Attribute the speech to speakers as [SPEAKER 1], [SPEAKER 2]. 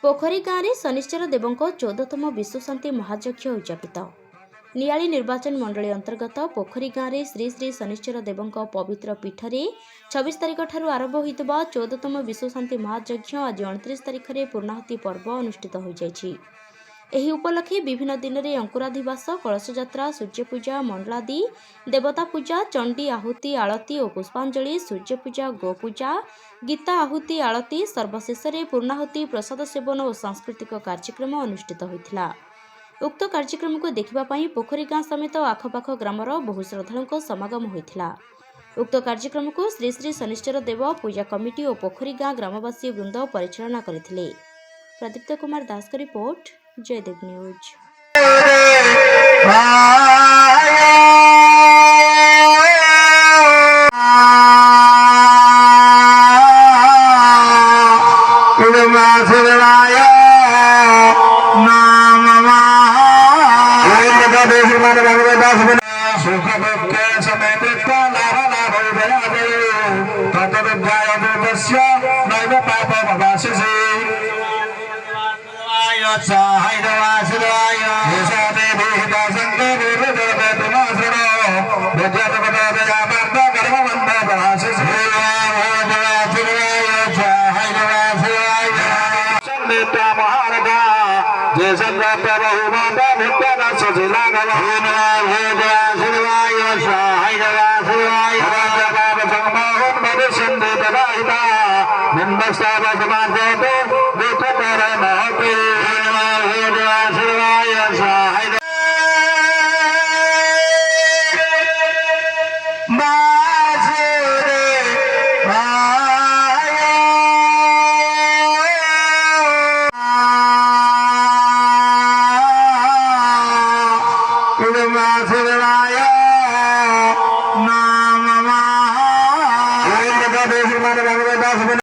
[SPEAKER 1] पोखरी गाँव में शनिश्चर देवों 14तम विश्वशांति महायज्ञ उद्यापित। नियाली निर्वाचन मंडली अंतर्गत पोखरी गाँव में श्री श्री शनिश्चर देवों पवित्र पीठ में 26 तारिख ठारू आरंभ होता 14तम विश्वशांति महायज्ञ आज 29 तारिख में पूर्णाहुति पर्व अनुष्ठित हो जाएगी। एही उपलक्षे विभिन्न दिन में अंकुराधिवास, कलश यात्रा, सूर्यपूजा, मंडलादि, देवता पूजा, चंडी आहुति, आलती और पुष्पांजलि, सूर्यपूजा, गोपूजा, गीता आहुति, आलती, सर्वशेष पूर्णाहुति, प्रसाद सेवन और सांस्कृतिक कार्यक्रम अनुष्ठित होता। उक्त कार्यक्रम को देखा पोखरी गाँ समेत आखपाख ग्रामर बहु श्रद्धालुओं समागम होता। उक्त कार्यक्रम को श्री श्री शनिश्चर देव पूजा कमिटी और पोखरी गाँ ग्रामवासी वृंद परिचालना करथिले। प्रदीप्त कुमार दास का रिपोर्ट, जयदेव न्यूज।